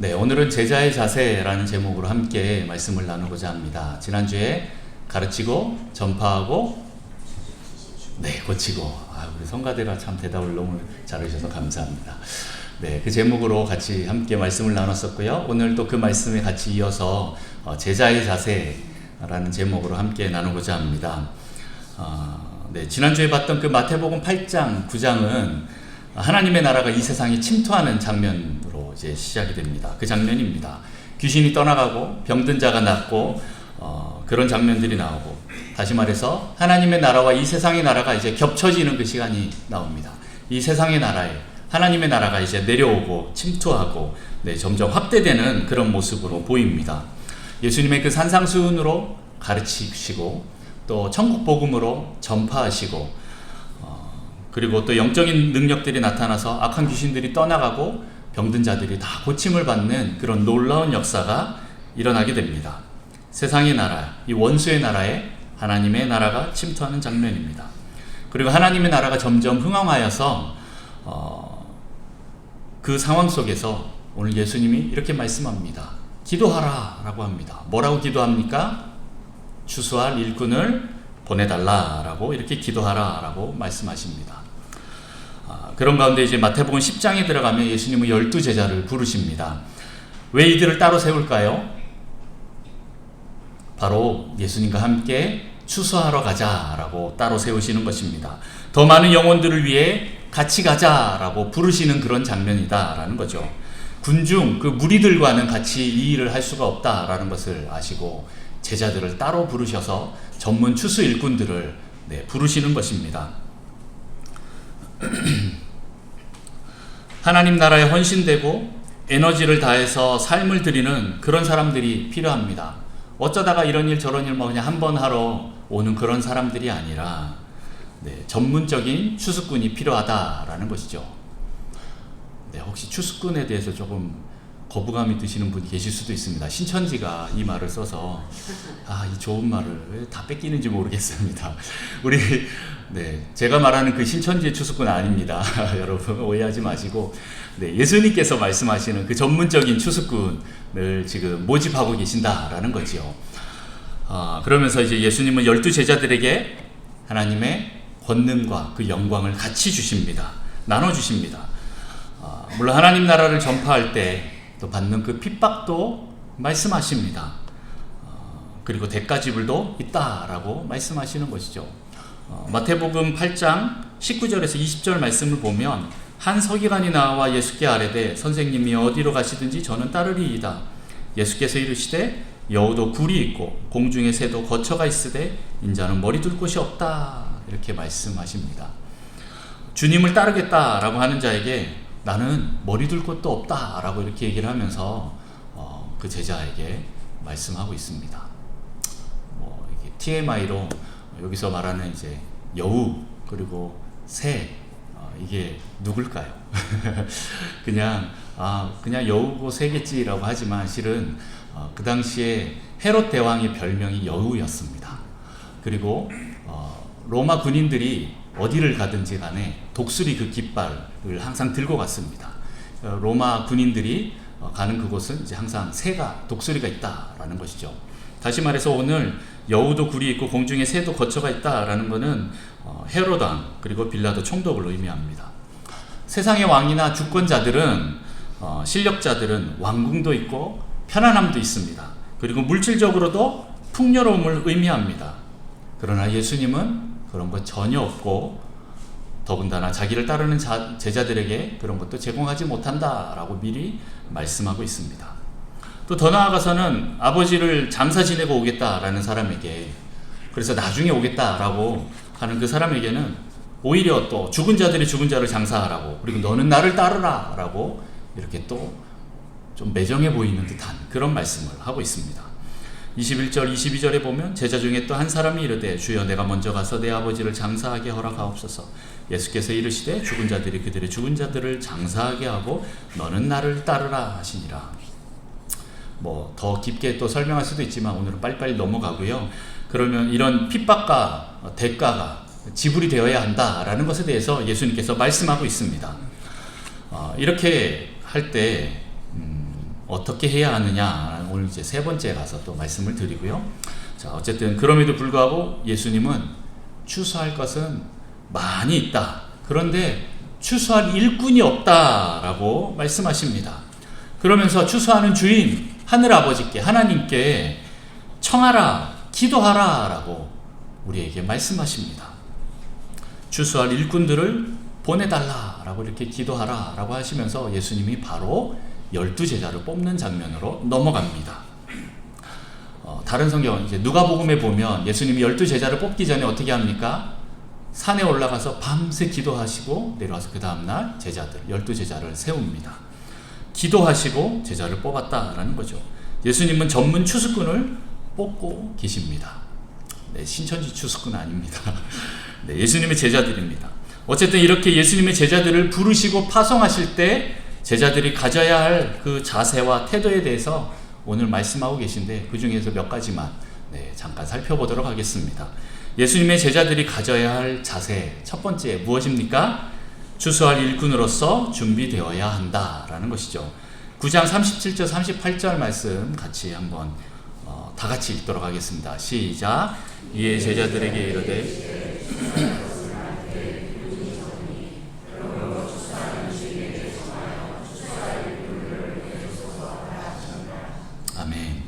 네, 오늘은 제자의 자세라는 제목으로 함께 말씀을 나누고자 합니다. 지난주에 가르치고 전파하고 고치고 우리 성가대가 참 대답을 너무 잘해주셔서 감사합니다. 네, 그 제목으로 같이 함께 말씀을 나눴었고요. 오늘 또 그 말씀에 같이 이어서 제자의 자세라는 제목으로 함께 나누고자 합니다. 지난주에 봤던 그 마태복음 8장, 9장은 하나님의 나라가 이 세상에 침투하는 장면으로 이제 시작이 됩니다. 그 장면입니다. 귀신이 떠나가고 병든 자가 낫고 그런 장면들이 나오고, 다시 말해서 하나님의 나라와 이 세상의 나라가 이제 겹쳐지는 그 시간이 나옵니다. 이 세상의 나라에 하나님의 나라가 이제 내려오고 침투하고 점점 확대되는 그런 모습으로 보입니다. 예수님의 그 산상수훈으로 가르치시고 또 천국 복음으로 전파하시고 그리고 또 영적인 능력들이 나타나서 악한 귀신들이 떠나가고 병든 자들이 다 고침을 받는 그런 놀라운 역사가 일어나게 됩니다. 세상의 나라, 이 원수의 나라에 하나님의 나라가 침투하는 장면입니다. 그리고 하나님의 나라가 점점 흥황하여서 그 상황 속에서 오늘 예수님이 이렇게 말씀합니다. 기도하라 라고 합니다. 뭐라고 기도합니까? 추수할 일꾼을 보내달라라고 이렇게 기도하라라고 말씀하십니다. 그런 가운데 이제 마태복음 10장에 들어가면 예수님은 12제자를 부르십니다. 왜 이들을 따로 세울까요? 바로 예수님과 함께 추수하러 가자라고 따로 세우시는 것입니다. 더 많은 영혼들을 위해 같이 가자라고 부르시는 그런 장면이다라는 거죠. 군중 그 무리들과는 같이 이 일을 할 수가 없다라는 것을 아시고 제자들을 따로 부르셔서 전문 추수 일꾼들을 부르시는 것입니다. 하나님 나라에 헌신되고 에너지를 다해서 삶을 드리는 그런 사람들이 필요합니다. 어쩌다가 이런 일 저런 일 그냥 한번 하러 오는 그런 사람들이 아니라 전문적인 추수꾼이 필요하다라는 것이죠. 혹시 추수꾼에 대해서 조금 거부감이 드시는 분이 계실 수도 있습니다. 신천지가 이 말을 써서 이 좋은 말을 왜 다 뺏기는지 모르겠습니다. 우리 제가 말하는 그 신천지의 추수꾼 아닙니다. 여러분 오해하지 마시고 예수님께서 말씀하시는 그 전문적인 추수꾼을 지금 모집하고 계신다라는 거죠. 그러면서 이제 예수님은 12제자들에게 하나님의 권능과 그 영광을 같이 주십니다. 나눠주십니다. 물론 하나님 나라를 전파할 때 또 받는 그 핍박도 말씀하십니다. 그리고 대가지불도 있다라고 말씀하시는 것이죠. 마태복음 8장 19절에서 20절 말씀을 보면 한 서기관이 나와 예수께 아뢰되 선생님이 어디로 가시든지 저는 따르리이다. 예수께서 이르시되 여우도 굴이 있고 공중의 새도 거처가 있으되 인자는 머리 둘 곳이 없다. 이렇게 말씀하십니다. 주님을 따르겠다라고 하는 자에게 나는 머리 둘 곳도 없다라고 이렇게 얘기를 하면서 그 제자에게 말씀하고 있습니다. 이게 TMI로 여기서 말하는 이제 여우 그리고 새 이게 누굴까요? 그냥 여우고 새겠지라고 하지만 실은 그 당시에 헤롯 대왕의 별명이 여우였습니다. 그리고 로마 군인들이 어디를 가든지 간에 독수리 그 깃발을 항상 들고 갔습니다. 로마 군인들이 가는 그곳은 이제 항상 새가 독수리가 있다라는 것이죠. 다시 말해서 오늘 여우도 굴이 있고 공중에 새도 거처가 있다라는 것은 헤롯 왕 그리고 빌라도 총독을 의미합니다. 세상의 왕이나 주권자들은 실력자들은 왕궁도 있고 편안함도 있습니다. 그리고 물질적으로도 풍요로움을 의미합니다. 그러나 예수님은 그런 것 전혀 없고 더군다나 자기를 따르는 제자들에게 그런 것도 제공하지 못한다라고 미리 말씀하고 있습니다. 또 더 나아가서는 아버지를 장사 지내고 오겠다라는 사람에게, 그래서 나중에 오겠다라고 하는 그 사람에게는 오히려 또 죽은 자들이 죽은 자를 장사하라고, 그리고 너는 나를 따르라 라고 이렇게 또 좀 매정해 보이는 듯한 그런 말씀을 하고 있습니다. 21절 22절에 보면 제자 중에 또 한 사람이 이르되 주여 내가 먼저 가서 내 아버지를 장사하게 허락하옵소서. 예수께서 이르시되 죽은 자들이 그들의 죽은 자들을 장사하게 하고 너는 나를 따르라 하시니라. 더 깊게 또 설명할 수도 있지만 오늘은 빨리빨리 넘어가고요. 그러면 이런 핍박과 대가가 지불이 되어야 한다라는 것에 대해서 예수님께서 말씀하고 있습니다. 이렇게 할 때 어떻게 해야 하느냐, 오늘 이제 세 번째 가서 또 말씀을 드리고요. 자, 어쨌든 그럼에도 불구하고 예수님은 추수할 것은 많이 있다. 그런데 추수할 일꾼이 없다라고 말씀하십니다. 그러면서 추수하는 주인 하늘 아버지께, 하나님께 청하라, 기도하라 라고 우리에게 말씀하십니다. 추수할 일꾼들을 보내달라 라고 이렇게 기도하라 라고 하시면서 예수님이 바로 12제자를 뽑는 장면으로 넘어갑니다. 다른 성경 이제 누가복음에 보면 예수님이 12제자를 뽑기 전에 어떻게 합니까? 산에 올라가서 밤새 기도하시고 내려와서 그 다음날 제자들 12제자를 세웁니다. 기도하시고 제자를 뽑았다라는 거죠. 예수님은 전문 추수꾼을 뽑고 계십니다. 네, 신천지 추수꾼 아닙니다. 네, 예수님의 제자들입니다. 어쨌든 이렇게 예수님의 제자들을 부르시고 파송하실 때 제자들이 가져야 할 그 자세와 태도에 대해서 오늘 말씀하고 계신데 그 중에서 몇 가지만 잠깐 살펴보도록 하겠습니다. 예수님의 제자들이 가져야 할 자세, 첫 번째 무엇입니까? 추수할 일꾼으로서 준비되어야 한다라는 것이죠. 9장 37절 38절 말씀 같이 한번 다 같이 읽도록 하겠습니다. 시작. 이에 제자들에게 이르되 아멘.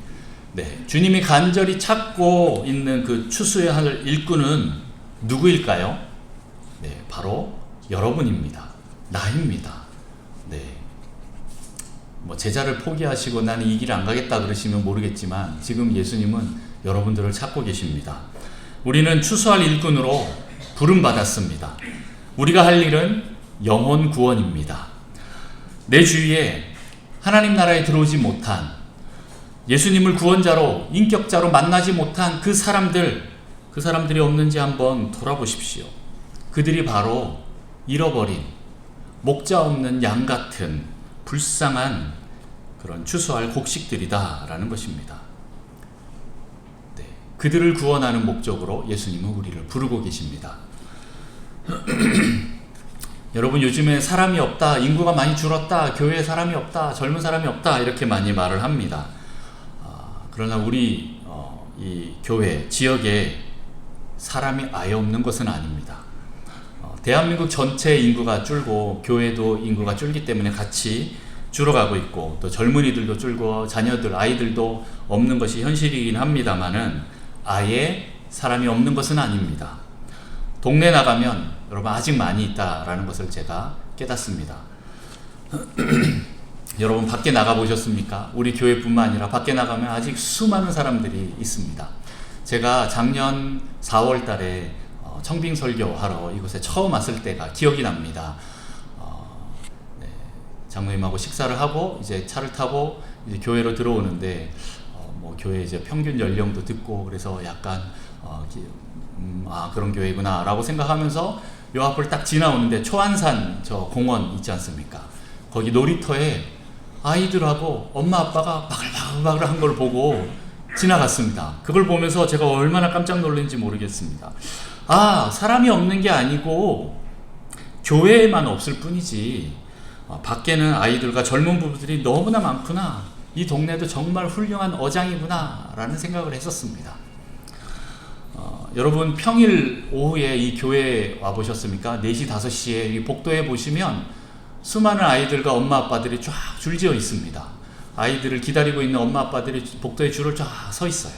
네, 주님이 간절히 찾고 있는 그 추수해야 할 일꾼은 누구일까요? 네, 바로 여러분입니다. 나입니다. 네. 뭐 제자를 포기하시고 나는 이 길 안 가겠다 그러시면 모르겠지만 지금 예수님은 여러분들을 찾고 계십니다. 우리는 추수할 일꾼으로 부름받았습니다. 우리가 할 일은 영혼 구원입니다. 내 주위에 하나님 나라에 들어오지 못한 예수님을 구원자로 인격자로 만나지 못한 그 사람들이 없는지 한번 돌아보십시오. 그들이 바로 잃어버린 목자 없는 양 같은 불쌍한 그런 추수할 곡식들이다라는 것입니다. 네, 그들을 구원하는 목적으로 예수님은 우리를 부르고 계십니다. 여러분, 요즘에 사람이 없다, 인구가 많이 줄었다, 교회에 사람이 없다, 젊은 사람이 없다 이렇게 많이 말을 합니다. 그러나 우리 이 교회 지역에 사람이 아예 없는 것은 아닙니다. 대한민국 전체 인구가 줄고 교회도 인구가 줄기 때문에 같이 줄어가고 있고 또 젊은이들도 줄고 자녀들, 아이들도 없는 것이 현실이긴 합니다만은 아예 사람이 없는 것은 아닙니다. 동네 나가면 여러분 아직 많이 있다라는 것을 제가 깨닫습니다. 여러분 밖에 나가보셨습니까? 우리 교회뿐만 아니라 밖에 나가면 아직 수많은 사람들이 있습니다. 제가 작년 4월 달에 청빙 설교하러 이곳에 처음 왔을 때가 기억이 납니다. 네, 장로님하고 식사를 하고 이제 차를 타고 이제 교회로 들어오는데 뭐 교회 이제 평균 연령도 듣고 그래서 약간 그런 교회구나 라고 생각하면서 요 앞을 딱 지나오는데 초안산 저 공원 있지 않습니까? 거기 놀이터에 아이들하고 엄마 아빠가 바글바글 한 걸 보고 지나갔습니다. 그걸 보면서 제가 얼마나 깜짝 놀랐는지 모르겠습니다. 사람이 없는 게 아니고 교회에만 없을 뿐이지 밖에는 아이들과 젊은 부부들이 너무나 많구나, 이 동네도 정말 훌륭한 어장이구나 라는 생각을 했었습니다. 여러분 평일 오후에 이 교회에 와보셨습니까? 4시 5시에 이 복도에 보시면 수많은 아이들과 엄마 아빠들이 쫙 줄지어 있습니다. 아이들을 기다리고 있는 엄마 아빠들이 복도에 줄을 쫙 서 있어요.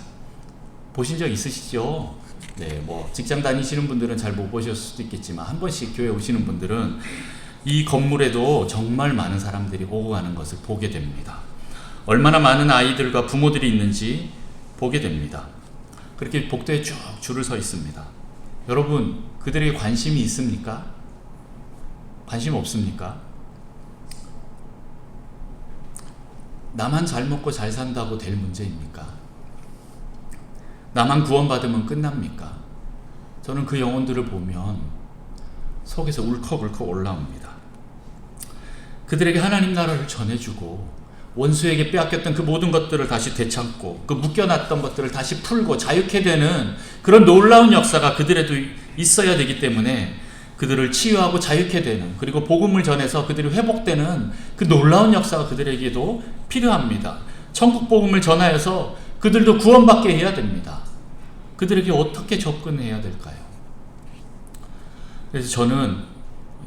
보신 적 있으시죠? 네, 뭐 직장 다니시는 분들은 잘 못 보셨을 수도 있겠지만 한 번씩 교회 오시는 분들은 이 건물에도 정말 많은 사람들이 오고 가는 것을 보게 됩니다. 얼마나 많은 아이들과 부모들이 있는지 보게 됩니다. 그렇게 복도에 쭉 줄을 서 있습니다. 여러분, 그들에게 관심이 있습니까? 관심 없습니까? 나만 잘 먹고 잘 산다고 될 문제입니까? 나만 구원받으면 끝납니까? 저는 그 영혼들을 보면 속에서 울컥울컥 올라옵니다. 그들에게 하나님 나라를 전해주고 원수에게 빼앗겼던 그 모든 것들을 다시 되찾고 그 묶여놨던 것들을 다시 풀고 자유케 되는 그런 놀라운 역사가 그들에도 있어야 되기 때문에 그들을 치유하고 자유케 되는, 그리고 복음을 전해서 그들이 회복되는 그 놀라운 역사가 그들에게도 필요합니다. 천국 복음을 전하여서 그들도 구원받게 해야 됩니다. 그들에게 어떻게 접근해야 될까요? 그래서 저는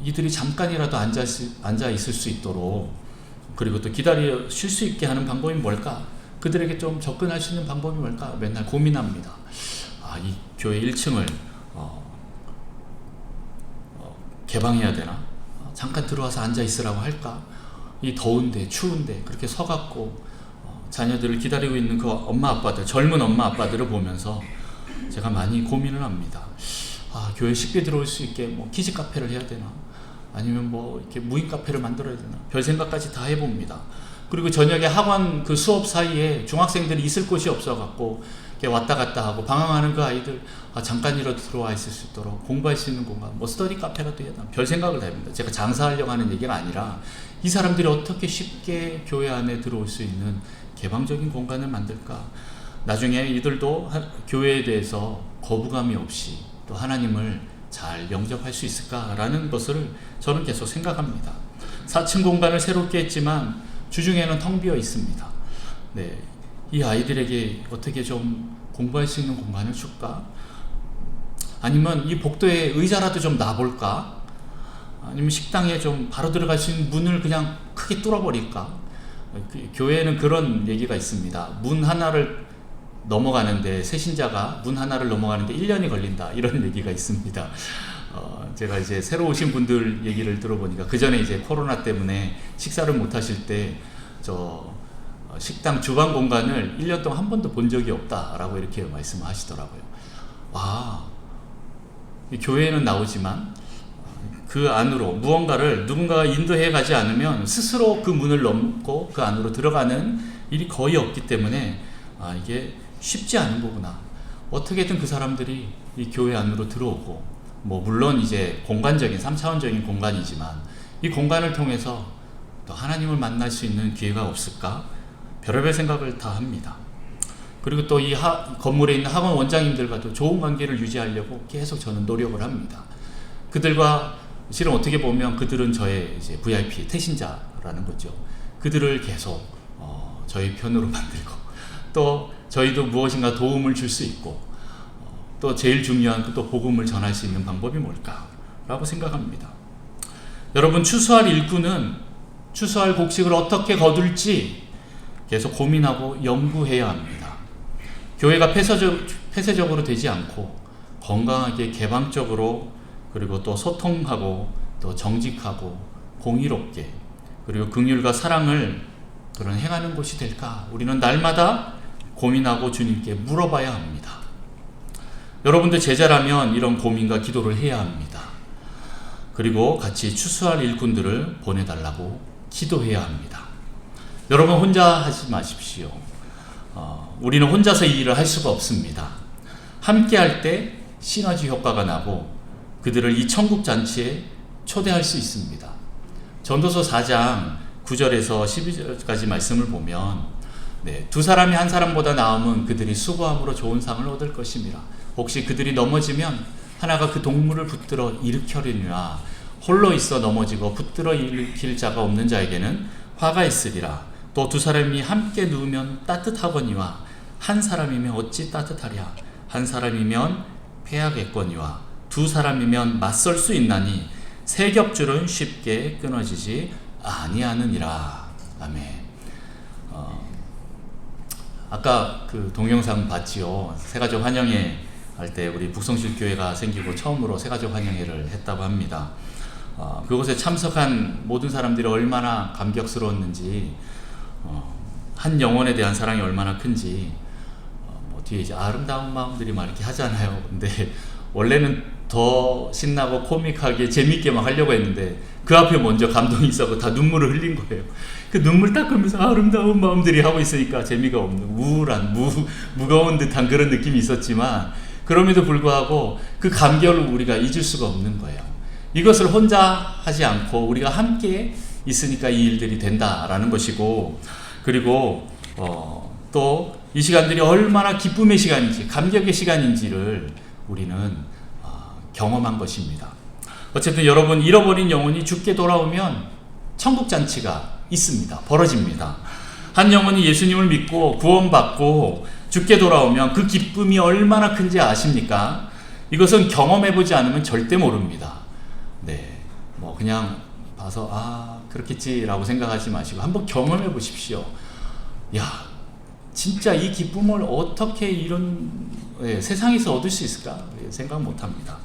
이들이 잠깐이라도 앉아 있을 수 있도록, 그리고 또 기다려 쉴 수 있게 하는 방법이 뭘까? 그들에게 좀 접근할 수 있는 방법이 뭘까? 맨날 고민합니다. 이 교회 1층을 개방해야 되나? 잠깐 들어와서 앉아 있으라고 할까? 이 더운데 추운데 그렇게 서갖고 자녀들을 기다리고 있는 그 엄마 아빠들, 젊은 엄마 아빠들을 보면서 제가 많이 고민을 합니다. 교회 쉽게 들어올 수 있게 뭐 키즈 카페를 해야 되나? 아니면 뭐 이렇게 무인 카페를 만들어야 되나? 별 생각까지 다 해봅니다. 그리고 저녁에 학원 그 수업 사이에 중학생들이 있을 곳이 없어갖고 이렇게 왔다 갔다 하고 방황하는 그 아이들 잠깐이라도 들어와 있을 수 있도록 공부할 수 있는 공간, 뭐 스터디 카페라도 해야 되나? 별 생각을 다 해봅니다. 제가 장사하려고 하는 얘기가 아니라 이 사람들이 어떻게 쉽게 교회 안에 들어올 수 있는 개방적인 공간을 만들까? 나중에 이들도 교회에 대해서 거부감이 없이 또 하나님을 잘 영접할 수 있을까라는 것을 저는 계속 생각합니다. 4층 공간을 새롭게 했지만 주중에는 텅 비어 있습니다. 네, 이 아이들에게 어떻게 좀 공부할 수 있는 공간을 줄까? 아니면 이 복도에 의자라도 좀 놔볼까? 아니면 식당에 좀 바로 들어갈 수 있는 문을 그냥 크게 뚫어버릴까? 교회에는 그런 얘기가 있습니다. 문 하나를 넘어가는데, 새신자가 문 하나를 넘어가는데 1년이 걸린다, 이런 얘기가 있습니다. 제가 이제 새로 오신 분들 얘기를 들어보니까 그 전에 이제 코로나 때문에 식사를 못 하실 때 식당 주방 공간을 1년 동안 한 번도 본 적이 없다라고 이렇게 말씀하시더라고요. 교회에는 나오지만 그 안으로 무언가를 누군가가 인도해 가지 않으면 스스로 그 문을 넘고 그 안으로 들어가는 일이 거의 없기 때문에 이게 쉽지 않은 거구나. 어떻게든 그 사람들이 이 교회 안으로 들어오고, 뭐 물론 이제 공간적인 3차원적인 공간이지만 이 공간을 통해서 또 하나님을 만날 수 있는 기회가 없을까? 별의별 생각을 다 합니다. 그리고 또 이 건물에 있는 학원 원장님들과도 좋은 관계를 유지하려고 계속 저는 노력을 합니다. 그들과 실은 어떻게 보면 그들은 저의 이제 VIP 태신자라는 거죠. 그들을 계속 저희 편으로 만들고, 또 저희도 무엇인가 도움을 줄 수 있고, 또 제일 중요한 또 복음을 전할 수 있는 방법이 뭘까라고 생각합니다. 여러분, 추수할 일꾼은 추수할 곡식을 어떻게 거둘지 계속 고민하고 연구해야 합니다. 교회가 폐쇄적으로 되지 않고 건강하게 개방적으로, 그리고 또 소통하고 또 정직하고 공의롭게, 그리고 긍휼과 사랑을 그런 행하는 곳이 될까? 우리는 날마다 고민하고 주님께 물어봐야 합니다. 여러분들 제자라면 이런 고민과 기도를 해야 합니다. 그리고 같이 추수할 일꾼들을 보내달라고 기도해야 합니다. 여러분, 혼자 하지 마십시오. 우리는 혼자서 이 일을 할 수가 없습니다. 함께 할 때 시너지 효과가 나고 그들을 이 천국 잔치에 초대할 수 있습니다. 전도서 4장 9절에서 12절까지 말씀을 보면, 두 사람이 한 사람보다 나으면 그들이 수고함으로 좋은 상을 얻을 것임이라. 혹시 그들이 넘어지면 하나가 그 동물을 붙들어 일으켜리니와 홀로 있어 넘어지고 붙들어 일으킬 자가 없는 자에게는 화가 있으리라. 또 두 사람이 함께 누우면 따뜻하거니와 한 사람이면 어찌 따뜻하랴. 한 사람이면 패하겠거니와 두 사람이면 맞설 수 있나니 세 겹줄은 쉽게 끊어지지 아니하느니라. 아멘. 아까 그 동영상 봤지요. 새가족 환영회 할 때 우리 북성실 교회가 생기고 처음으로 새가족 환영회를 했다고 합니다. 그곳에 참석한 모든 사람들이 얼마나 감격스러웠는지, 한 영혼에 대한 사랑이 얼마나 큰지, 뭐 뒤에 이제 아름다운 마음들이 막 이렇게 하잖아요. 근데 원래는 더 신나고 코믹하게 재밌게 막 하려고 했는데 그 앞에 먼저 감동이 있어서 다 눈물을 흘린 거예요. 그 눈물 닦으면서 아름다운 마음들이 하고 있으니까 재미가 없는, 우울한, 무거운 듯한 그런 느낌이 있었지만, 그럼에도 불구하고 그 감격을 우리가 잊을 수가 없는 거예요. 이것을 혼자 하지 않고 우리가 함께 있으니까 이 일들이 된다라는 것이고, 그리고 또 이 시간들이 얼마나 기쁨의 시간인지, 감격의 시간인지를 우리는 경험한 것입니다. 어쨌든 여러분, 잃어버린 영혼이 죽게 돌아오면 천국 잔치가 있습니다. 벌어집니다. 한 영혼이 예수님을 믿고 구원받고 죽게 돌아오면 그 기쁨이 얼마나 큰지 아십니까? 이것은 경험해보지 않으면 절대 모릅니다. 네, 뭐 그냥 봐서 그렇겠지라고 생각하지 마시고 한번 경험해 보십시오. 야, 진짜 이 기쁨을 어떻게 이런 세상에서 얻을 수 있을까? 생각 못합니다.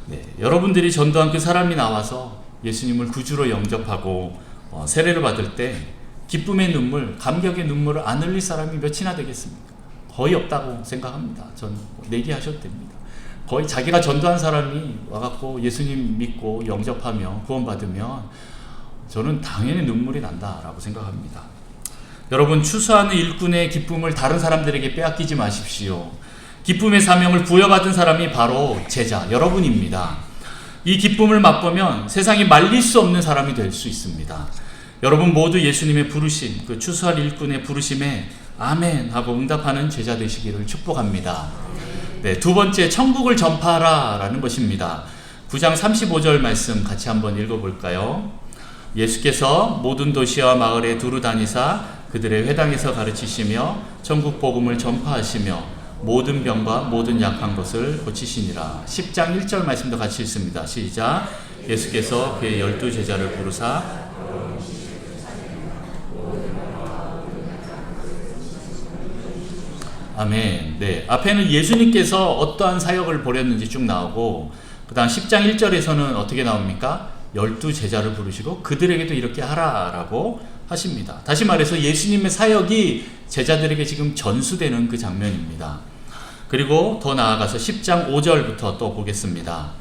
네, 여러분들이 전도한 그 사람이 나와서 예수님을 구주로 영접하고 세례를 받을 때 기쁨의 눈물, 감격의 눈물을 안 흘릴 사람이 몇이나 되겠습니까? 거의 없다고 생각합니다. 전 내기하셔도 됩니다. 거의 자기가 전도한 사람이 와갖고 예수님 믿고 영접하며 구원받으면 저는 당연히 눈물이 난다라고 생각합니다. 여러분, 추수하는 일꾼의 기쁨을 다른 사람들에게 빼앗기지 마십시오. 기쁨의 사명을 부여받은 사람이 바로 제자, 여러분입니다. 이 기쁨을 맛보면 세상이 말릴 수 없는 사람이 될 수 있습니다. 여러분 모두 예수님의 부르심, 그 추수할 일꾼의 부르심에 아멘 하고 응답하는 제자 되시기를 축복합니다. 네, 두 번째, 천국을 전파하라 라는 것입니다. 9장 35절 말씀 같이 한번 읽어볼까요? 예수께서 모든 도시와 마을에 두루 다니사 그들의 회당에서 가르치시며 천국 복음을 전파하시며 모든 병과 모든 약한 것을 고치시니라. 10장 1절 말씀도 같이 읽습니다. 시작. 예수께서 그의 12 제자를 부르사 아멘. 네, 앞에는 예수님께서 어떠한 사역을 벌였는지 쭉 나오고, 그 다음 10장 1절에서는 어떻게 나옵니까? 12 제자를 부르시고 그들에게도 이렇게 하라라고 하십니다. 다시 말해서 예수님의 사역이 제자들에게 지금 전수되는 그 장면입니다. 그리고 더 나아가서 10장 5절부터 또 보겠습니다.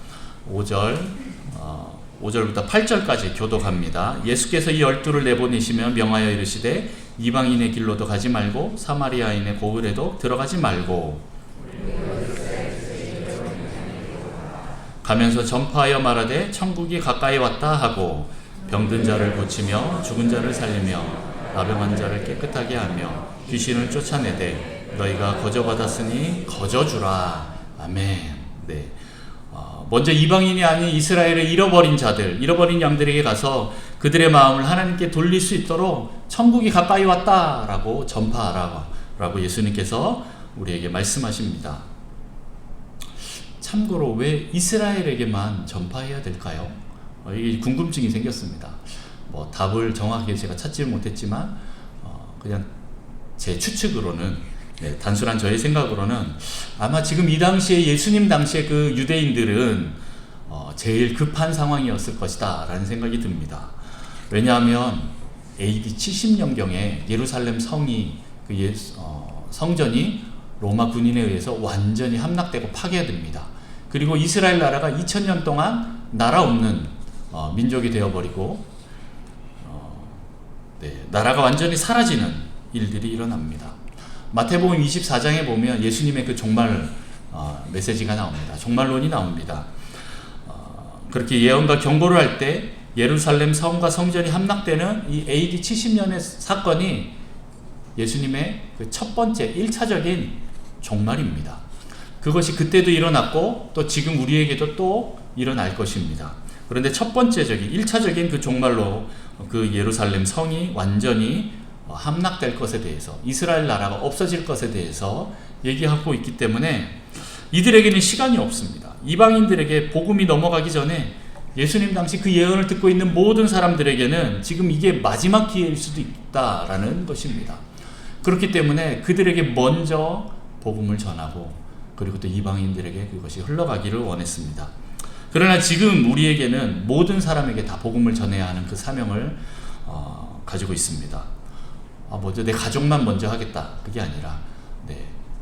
5절부터 8절까지 교독합니다. 예수께서 이 12를 내보내시며 명하여 이르시되 이방인의 길로도 가지 말고 사마리아인의 고을에도 들어가지 말고 가면서 전파하여 말하되 천국이 가까이 왔다 하고 병든 자를 고치며 죽은 자를 살리며 나병한 자를 깨끗하게 하며 귀신을 쫓아내되 너희가 거저받았으니 거저주라. 아멘. 네. 먼저 이방인이 아닌 이스라엘의 잃어버린 자들, 잃어버린 양들에게 가서 그들의 마음을 하나님께 돌릴 수 있도록 천국이 가까이 왔다라고 전파하라고 예수님께서 우리에게 말씀하십니다. 참고로 왜 이스라엘에게만 전파해야 될까요? 이게 궁금증이 생겼습니다. 뭐 답을 정확하게 제가 찾지 못했지만 그냥 제 추측으로는, 단순한 저의 생각으로는 아마 지금 이 당시에 예수님 당시에 그 유대인들은 제일 급한 상황이었을 것이다 라는 생각이 듭니다. 왜냐하면 AD 70년경에 예루살렘 성이 성전이 로마 군인에 의해서 완전히 함락되고 파괴됩니다. 그리고 이스라엘 나라가 2000년 동안 나라 없는 민족이 되어버리고 나라가 완전히 사라지는 일들이 일어납니다. 마태복음 24장에 보면 예수님의 그 종말 메시지가 나옵니다. 종말론이 나옵니다. 그렇게 예언과 경고를 할 때 예루살렘 성과 성전이 함락되는 이 AD 70년의 사건이 예수님의 그 첫 번째 1차적인 종말입니다. 그것이 그때도 일어났고 또 지금 우리에게도 또 일어날 것입니다. 그런데 첫 번째적인 1차적인 그 종말로 그 예루살렘 성이 완전히 함락될 것에 대해서, 이스라엘 나라가 없어질 것에 대해서 얘기하고 있기 때문에 이들에게는 시간이 없습니다. 이방인들에게 복음이 넘어가기 전에 예수님 당시 그 예언을 듣고 있는 모든 사람들에게는 지금 이게 마지막 기회일 수도 있다라는 것입니다. 그렇기 때문에 그들에게 먼저 복음을 전하고 그리고 또 이방인들에게 그것이 흘러가기를 원했습니다. 그러나 지금 우리에게는 모든 사람에게 다 복음을 전해야 하는 그 사명을 가지고 있습니다. 먼저 내 가족만 먼저 하겠다, 그게 아니라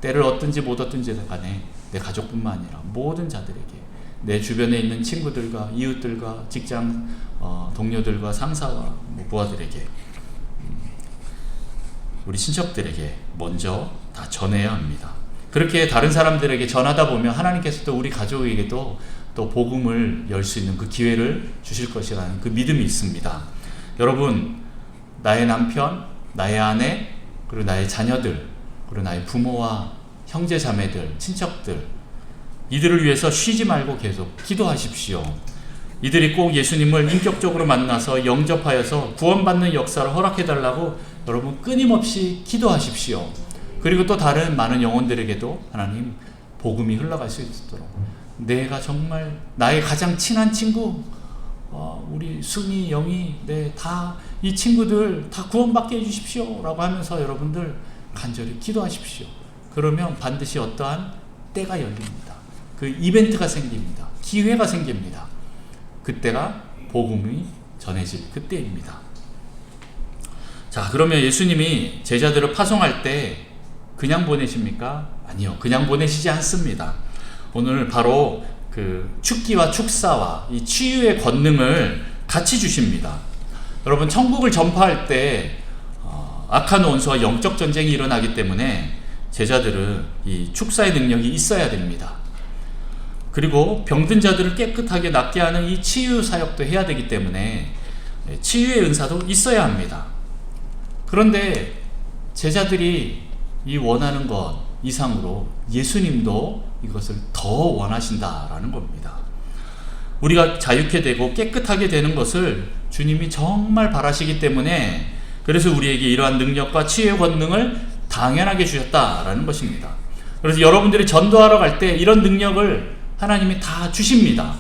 때를 얻든지 못 얻든지 간에 내 가족뿐만 아니라 모든 자들에게, 내 주변에 있는 친구들과 이웃들과 직장 동료들과 상사와 부하들에게, 우리 친척들에게 먼저 다 전해야 합니다. 그렇게 다른 사람들에게 전하다 보면 하나님께서 또 우리 가족에게도 또 복음을 열 수 있는 그 기회를 주실 것이라는 그 믿음이 있습니다. 여러분, 나의 남편, 나의 아내, 그리고 나의 자녀들, 그리고 나의 부모와 형제 자매들, 친척들, 이들을 위해서 쉬지 말고 계속 기도하십시오. 이들이 꼭 예수님을 인격적으로 만나서 영접하여서 구원받는 역사를 허락해달라고 여러분 끊임없이 기도하십시오. 그리고 또 다른 많은 영혼들에게도 하나님 복음이 흘러갈 수 있도록, 내가 정말 나의 가장 친한 친구, 우리 순이, 영이, 다 이 친구들 다 구원받게 해주십시오 라고 하면서 여러분들 간절히 기도하십시오. 그러면 반드시 어떠한 때가 열립니다. 그 이벤트가 생깁니다. 기회가 생깁니다. 그때가 복음이 전해질 그때입니다. 자, 그러면 예수님이 제자들을 파송할 때 그냥 보내십니까? 아니요, 그냥 보내시지 않습니다. 오늘 바로 그 축기와 축사와 이 치유의 권능을 같이 주십니다. 여러분, 천국을 전파할 때 악한 원수와 영적 전쟁이 일어나기 때문에 제자들은 이 축사의 능력이 있어야 됩니다. 그리고 병든 자들을 깨끗하게 낫게 하는 이 치유 사역도 해야 되기 때문에 치유의 은사도 있어야 합니다. 그런데 제자들이 이 원하는 것 이상으로 예수님도 이것을 더 원하신다라는 겁니다. 우리가 자유케 되고 깨끗하게 되는 것을 주님이 정말 바라시기 때문에, 그래서 우리에게 이러한 능력과 치유의 권능을 당연하게 주셨다라는 것입니다. 그래서 여러분들이 전도하러 갈 때 이런 능력을 하나님이 다 주십니다.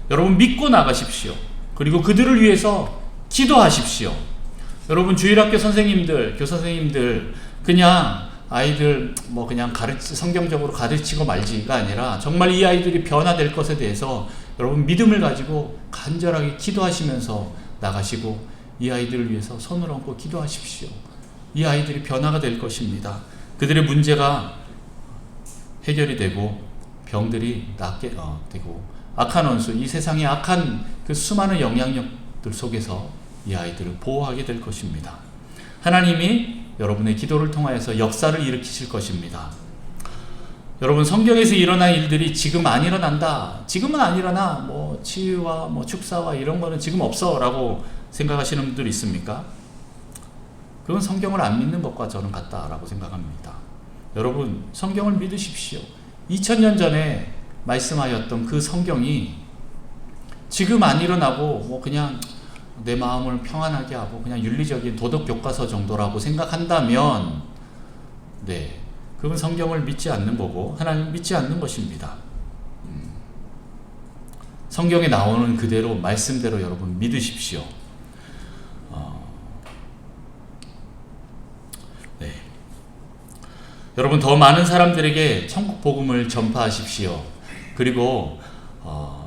여러분 믿고 나가십시오. 그리고 그들을 위해서 기도하십시오. 여러분 주일학교 선생님들, 교사선생님들 그냥 아이들 그냥 성경적으로 가르치고 말지가 아니라 정말 이 아이들이 변화될 것에 대해서 여러분 믿음을 가지고 간절하게 기도하시면서 나가시고 이 아이들을 위해서 손을 얹고 기도하십시오. 이 아이들이 변화가 될 것입니다. 그들의 문제가 해결이 되고 병들이 낫게 되고 악한 원수, 이 세상의 악한 그 수많은 영향력들 속에서 이 아이들을 보호하게 될 것입니다. 하나님이 여러분의 기도를 통하여서 역사를 일으키실 것입니다. 여러분, 성경에서 일어난 일들이 지금 안 일어난다, 지금은 안 일어나, 치유와 축사와 이런 거는 지금 없어 라고 생각하시는 분들 있습니까? 그건 성경을 안 믿는 것과 저는 같다라고 생각합니다. 여러분, 성경을 믿으십시오. 2000년 전에 말씀하였던 그 성경이 지금 안 일어나고 그냥 내 마음을 평안하게 하고 그냥 윤리적인 도덕 교과서 정도라고 생각한다면 그건 성경을 믿지 않는 거고 하나님을 믿지 않는 것입니다. 성경에 나오는 그대로 말씀대로 여러분 믿으십시오. 여러분, 더 많은 사람들에게 천국 복음을 전파하십시오. 그리고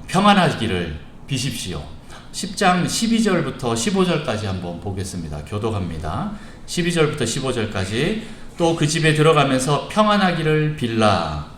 평안하기를 비십시오. 10장 12절부터 15절까지 한번 보겠습니다. 교독합니다. 12절부터 15절까지. 또 그 집에 들어가면서 평안하기를 빌라.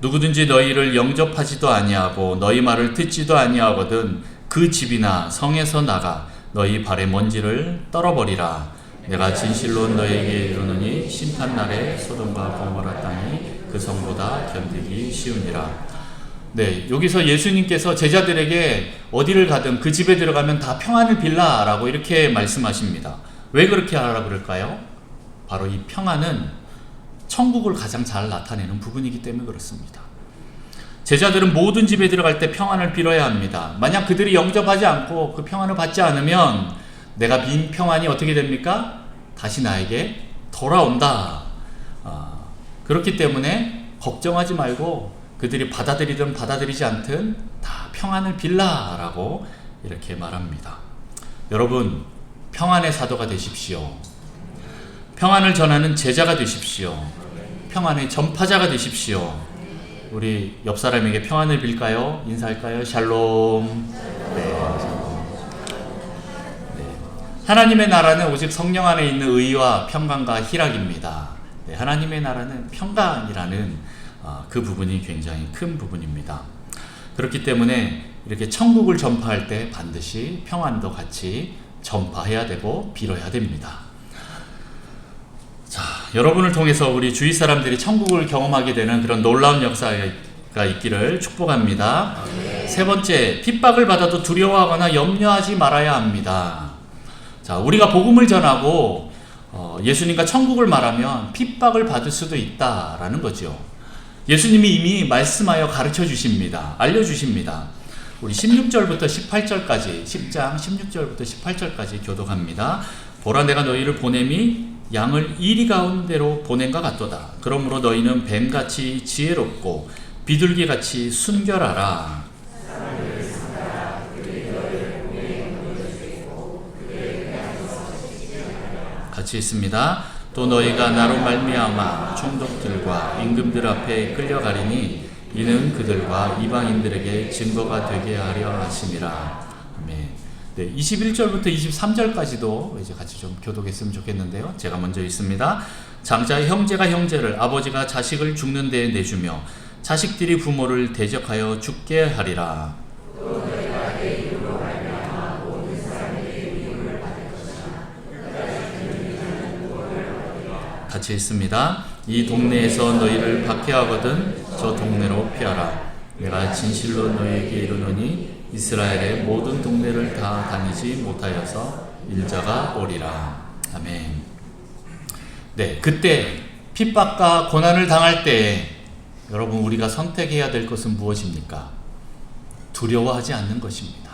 누구든지 너희를 영접하지도 아니하고 너희 말을 듣지도 아니하거든 그 집이나 성에서 나가 너희 발의 먼지를 떨어버리라. 내가 진실로 너희에게 이르노니 심판날에 소돔과 고모라 땅이 그 성보다 견디기 쉬우니라. 여기서 예수님께서 제자들에게 어디를 가든 그 집에 들어가면 다 평안을 빌라라고 이렇게 말씀하십니다. 왜 그렇게 하라고 그럴까요? 바로 이 평안은 천국을 가장 잘 나타내는 부분이기 때문에 그렇습니다. 제자들은 모든 집에 들어갈 때 평안을 빌어야 합니다. 만약 그들이 영접하지 않고 그 평안을 받지 않으면 내가 빈 평안이 어떻게 됩니까? 다시 나에게 돌아온다. 그렇기 때문에 걱정하지 말고 그들이 받아들이든 받아들이지 않든 다 평안을 빌라라고 이렇게 말합니다. 여러분, 평안의 사도가 되십시오. 평안을 전하는 제자가 되십시오. 평안의 전파자가 되십시오. 우리 옆 사람에게 평안을 빌까요? 인사할까요? 샬롬. 하나님의 나라는 오직 성령 안에 있는 의와 평강과 희락입니다. 하나님의 나라는 평강이라는 그 부분이 굉장히 큰 부분입니다. 그렇기 때문에 이렇게 천국을 전파할 때 반드시 평안도 같이 전파해야 되고 빌어야 됩니다. 자, 여러분을 통해서 우리 주위 사람들이 천국을 경험하게 되는 그런 놀라운 역사가 있기를 축복합니다. 세 번째, 핍박을 받아도 두려워하거나 염려하지 말아야 합니다. 자, 우리가 복음을 전하고 예수님과 천국을 말하면 핍박을 받을 수도 있다라는 거죠. 예수님이 이미 말씀하여 가르쳐 주십니다. 알려주십니다. 우리 16절부터 18절까지 10장 16절부터 18절까지 교독합니다. 보라 내가 너희를 보냄이 양을 이리 가운데로 보냄과 같도다. 그러므로 너희는 뱀같이 지혜롭고 비둘기같이 순결하라. 같이 있습니다. 또 너희가 나로 말미암아 총독들과 임금들 앞에 끌려가리니 이는 그들과 이방인들에게 증거가 되게 하려 하심이라. 아멘. 네, 21절부터 23절까지도 이제 같이 좀 교독했으면 좋겠는데요. 제가 먼저 읽습니다. 장자 형제가 형제를, 아버지가 자식을 죽는 데에 내주며 자식들이 부모를 대적하여 죽게 하리라. 같이 있습니다. 이 동네에서 너희를 박해하거든 저 동네로 피하라. 내가 진실로 너희에게 이르노니 이스라엘의 모든 동네를 다 다니지 못하여서 일자가 오리라. 아멘. 네, 그때 핍박과 고난을 당할 때 여러분 우리가 선택해야 될 것은 무엇입니까? 두려워하지 않는 것입니다.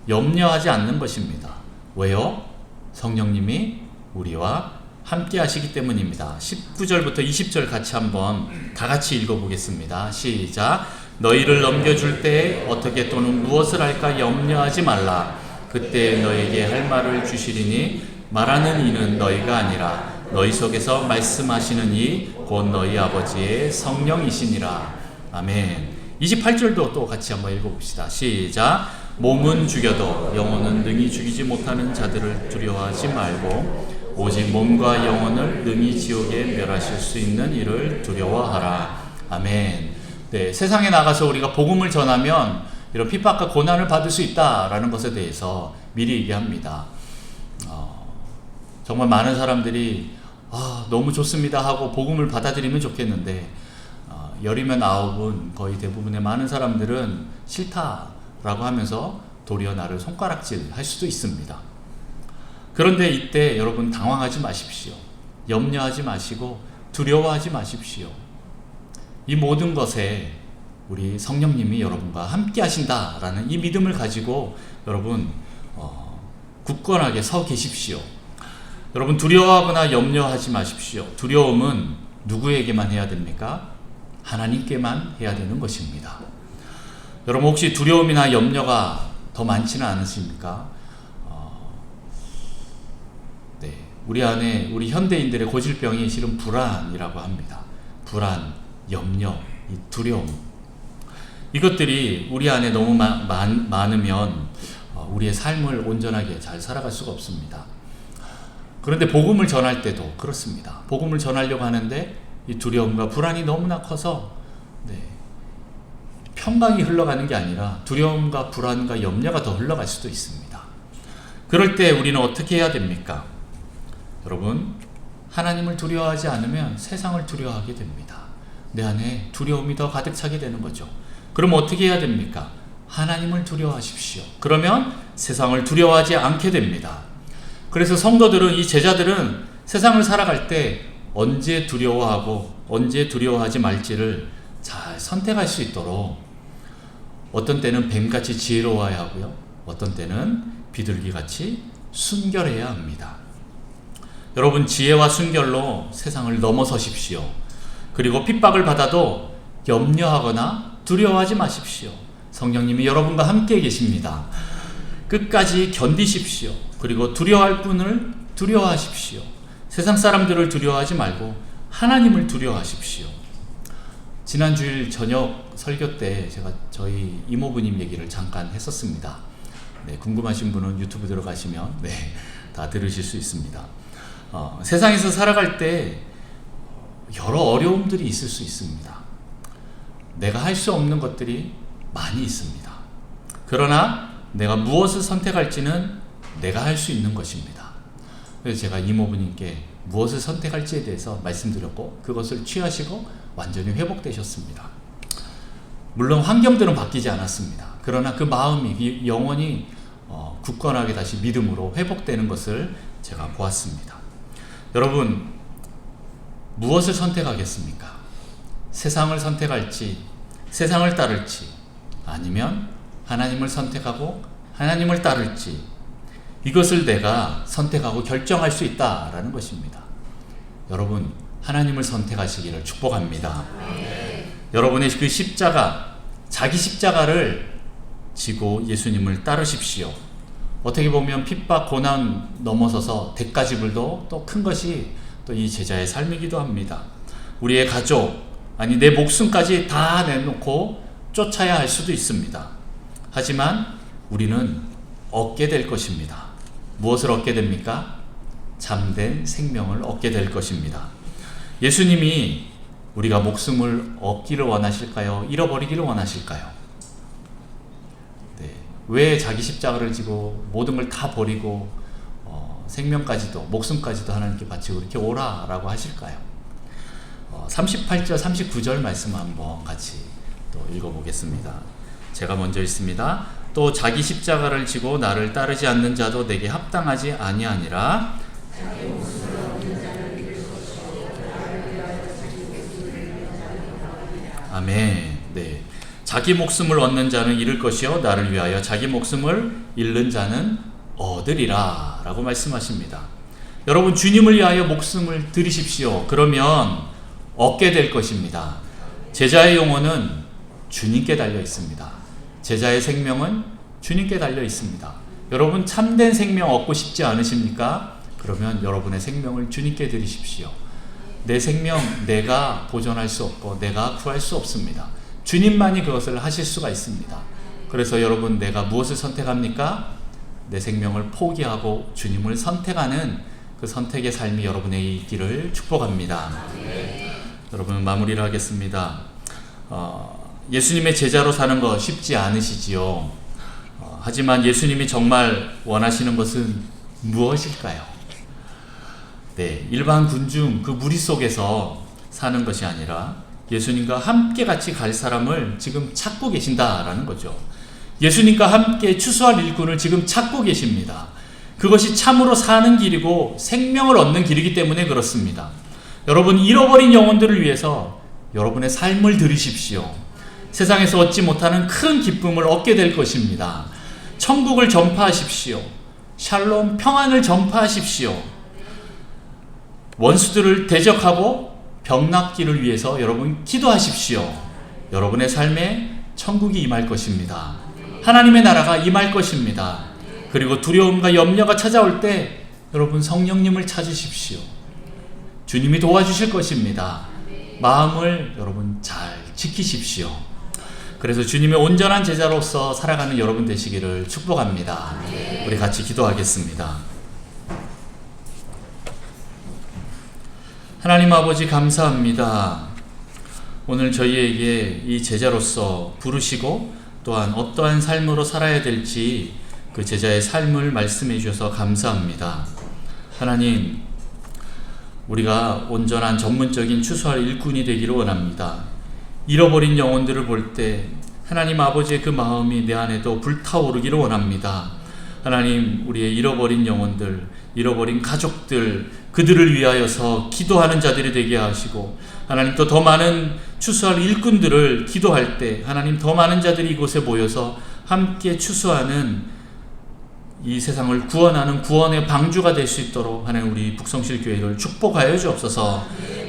염려하지 않는 것입니다. 왜요? 성령님이 우리와 함께 하시기 때문입니다. 19절부터 20절 같이 한번 다 같이 읽어보겠습니다. 시작. 너희를 넘겨줄 때 어떻게 또는 무엇을 할까 염려하지 말라. 그때 너에게 할 말을 주시리니 말하는 이는 너희가 아니라 너희 속에서 말씀하시는 이 곧 너희 아버지의 성령이시니라. 아멘. 28절도 또 같이 한번 읽어봅시다. 시작. 몸은 죽여도 영혼은 능히 죽이지 못하는 자들을 두려워하지 말고 오직 몸과 영혼을 능히 지옥에 멸하실 수 있는 이를 두려워하라. 아멘. 네, 세상에 나가서 우리가 복음을 전하면 이런 핍박과 고난을 받을 수 있다라는 것에 대해서 미리 얘기합니다. 정말 많은 사람들이 너무 좋습니다 하고 복음을 받아들이면 좋겠는데 열이면 아홉은 거의 대부분의 많은 사람들은 싫다라고 하면서 도리어 나를 손가락질 할 수도 있습니다. 그런데 이때 여러분 당황하지 마십시오. 염려하지 마시고 두려워하지 마십시오. 이 모든 것에 우리 성령님이 여러분과 함께 하신다라는 이 믿음을 가지고 여러분 굳건하게 서 계십시오. 여러분 두려워하거나 염려하지 마십시오. 두려움은 누구에게만 해야 됩니까? 하나님께만 해야 되는 것입니다. 여러분 혹시 두려움이나 염려가 더 많지는 않으십니까? 네, 우리 안에 우리 현대인들의 고질병이 실은 불안이라고 합니다. 불안, 염려, 이 두려움. 이것들이 우리 안에 너무 많으면 우리의 삶을 온전하게 잘 살아갈 수가 없습니다. 그런데 복음을 전할 때도 그렇습니다. 복음을 전하려고 하는데 이 두려움과 불안이 너무나 커서 평강이 흘러가는 게 아니라 두려움과 불안과 염려가 더 흘러갈 수도 있습니다. 그럴 때 우리는 어떻게 해야 됩니까? 여러분, 하나님을 두려워하지 않으면 세상을 두려워하게 됩니다. 내 안에 두려움이 더 가득 차게 되는 거죠. 그럼 어떻게 해야 됩니까? 하나님을 두려워하십시오. 그러면 세상을 두려워하지 않게 됩니다. 그래서 성도들은, 이 제자들은 세상을 살아갈 때 언제 두려워하고 언제 두려워하지 말지를 잘 선택할 수 있도록 어떤 때는 뱀같이 지혜로워야 하고요. 어떤 때는 비둘기같이 순결해야 합니다. 여러분 지혜와 순결로 세상을 넘어서십시오. 그리고 핍박을 받아도 염려하거나 두려워하지 마십시오. 성령님이 여러분과 함께 계십니다. 끝까지 견디십시오. 그리고 두려워할 분을 두려워하십시오. 세상 사람들을 두려워하지 말고 하나님을 두려워하십시오. 지난 주일 저녁 설교 때 제가 저희 이모부님 얘기를 잠깐 했었습니다. 네, 궁금하신 분은 유튜브 들어가시면 다 들으실 수 있습니다. 세상에서 살아갈 때 여러 어려움들이 있을 수 있습니다. 내가 할 수 없는 것들이 많이 있습니다. 그러나 내가 무엇을 선택할지는 내가 할 수 있는 것입니다. 그래서 제가 이모부님께 무엇을 선택할지에 대해서 말씀드렸고 그것을 취하시고 완전히 회복되셨습니다. 물론 환경들은 바뀌지 않았습니다. 그러나 그 마음이, 영혼이 굳건하게 다시 믿음으로 회복되는 것을 제가 보았습니다. 여러분, 무엇을 선택하겠습니까? 세상을 선택할지, 세상을 따를지, 아니면 하나님을 선택하고 하나님을 따를지, 이것을 내가 선택하고 결정할 수 있다라는 것입니다. 여러분, 하나님을 선택하시기를 축복합니다. 여러분의 그 십자가, 자기 십자가를 지고 예수님을 따르십시오. 어떻게 보면 핍박, 고난 넘어서서 대가지불도 또 큰 것이 또 이 제자의 삶이기도 합니다. 우리의 가족, 아니 내 목숨까지 다 내놓고 쫓아야 할 수도 있습니다. 하지만 우리는 얻게 될 것입니다. 무엇을 얻게 됩니까? 참된 생명을 얻게 될 것입니다. 예수님이 우리가 목숨을 얻기를 원하실까요? 잃어버리기를 원하실까요? 네. 왜 자기 십자가를 지고 모든 걸 다 버리고 생명까지도 목숨까지도 하나님께 바치고 이렇게 오라라고 하실까요? 38절 39절 말씀 한번 같이 또 읽어보겠습니다. 제가 먼저 읽습니다. 또 자기 십자가를 지고 나를 따르지 않는 자도 내게 합당하지 아니하니라. 아멘. 네. 자기 목숨을 얻는 자는 잃을 것이요 나를 위하여 자기 목숨을 잃는 자는 얻으리라 라고 말씀하십니다. 여러분, 주님을 위하여 목숨을 드리십시오. 그러면 얻게 될 것입니다. 제자의 영혼은 주님께 달려 있습니다. 제자의 생명은 주님께 달려 있습니다. 여러분, 참된 생명 얻고 싶지 않으십니까? 그러면 여러분의 생명을 주님께 드리십시오. 내 생명 내가 보존할 수 없고 내가 구할 수 없습니다. 주님만이 그것을 하실 수가 있습니다. 그래서 여러분, 내가 무엇을 선택합니까? 내 생명을 포기하고 주님을 선택하는 그 선택의 삶이 여러분의 있기를 축복합니다. 여러분, 마무리를 하겠습니다. 예수님의 제자로 사는 거 쉽지 않으시지요. 하지만 예수님이 정말 원하시는 것은 무엇일까요? 네, 일반 군중 그 무리 속에서 사는 것이 아니라 예수님과 함께 같이 갈 사람을 지금 찾고 계신다라는 거죠. 예수님과 함께 추수할 일꾼을 지금 찾고 계십니다. 그것이 참으로 사는 길이고 생명을 얻는 길이기 때문에 그렇습니다. 여러분, 잃어버린 영혼들을 위해서 여러분의 삶을 드리십시오. 세상에서 얻지 못하는 큰 기쁨을 얻게 될 것입니다. 천국을 전파하십시오. 샬롬, 평안을 전파하십시오. 원수들을 대적하고 병낫기를 위해서 여러분 기도하십시오. 여러분의 삶에 천국이 임할 것입니다. 하나님의 나라가 임할 것입니다. 그리고 두려움과 염려가 찾아올 때 여러분, 성령님을 찾으십시오. 주님이 도와주실 것입니다. 마음을 여러분 잘 지키십시오. 그래서 주님의 온전한 제자로서 살아가는 여러분 되시기를 축복합니다. 우리 같이 기도하겠습니다. 하나님 아버지, 감사합니다. 오늘 저희에게 이 제자로서 부르시고 또한 어떠한 삶으로 살아야 될지 그 제자의 삶을 말씀해 주셔서 감사합니다. 하나님, 우리가 온전한 전문적인 추수할 일꾼이 되기를 원합니다. 잃어버린 영혼들을 볼 때 하나님 아버지의 그 마음이 내 안에도 불타오르기를 원합니다. 하나님, 우리의 잃어버린 영혼들, 잃어버린 가족들, 그들을 위하여서 기도하는 자들이 되게 하시고, 하나님 또 더 많은 추수할 일꾼들을 기도할 때 하나님 더 많은 자들이 이곳에 모여서 함께 추수하는 이 세상을 구원하는 구원의 방주가 될 수 있도록 하나님, 우리 북성실 교회를 축복하여 주옵소서.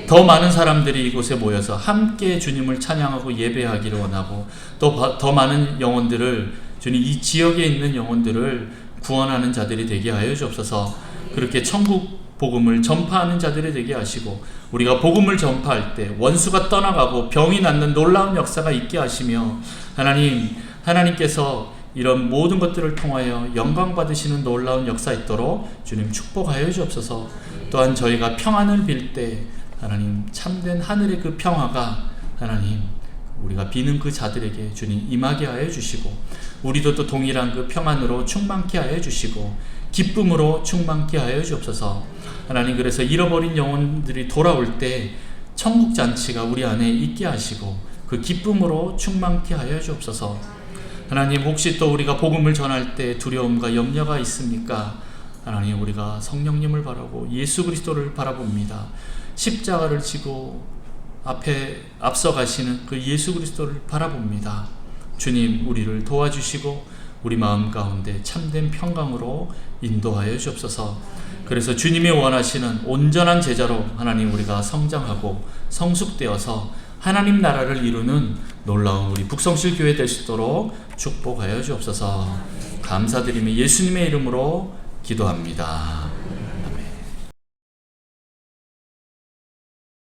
더 많은 사람들이 이곳에 모여서 함께 주님을 찬양하고 예배하기를 원하고, 또 더 많은 영혼들을, 주님 이 지역에 있는 영혼들을 구원하는 자들이 되게 하여 주옵소서. 그렇게 천국 복음을 전파하는 자들이 되게 하시고, 우리가 복음을 전파할 때 원수가 떠나가고 병이 낫는 놀라운 역사가 있게 하시며, 하나님께서 이런 모든 것들을 통하여 영광 받으시는 놀라운 역사 있도록 주님 축복하여 주옵소서. 또한 저희가 평안을 빌 때 하나님, 참된 하늘의 그 평화가 하나님, 우리가 비는 그 자들에게 주님 임하게 하여 주시고, 우리도 또 동일한 그 평안으로 충만케 하여 주시고 기쁨으로 충만케 하여 주옵소서. 하나님, 그래서 잃어버린 영혼들이 돌아올 때 천국 잔치가 우리 안에 있게 하시고 그 기쁨으로 충만케 하여 주옵소서. 하나님, 혹시 또 우리가 복음을 전할 때 두려움과 염려가 있습니까? 하나님, 우리가 성령님을 바라고 예수 그리스도를 바라봅니다. 십자가를 지고 앞에 앞서가시는 그 예수 그리스도를 바라봅니다. 주님, 우리를 도와주시고 우리 마음 가운데 참된 평강으로 인도하여 주옵소서. 그래서 주님이 원하시는 온전한 제자로 하나님, 우리가 성장하고 성숙되어서 하나님 나라를 이루는 놀라운 우리 북성실 교회 될 수 있도록 축복하여 주옵소서. 감사드리며 예수님의 이름으로 기도합니다.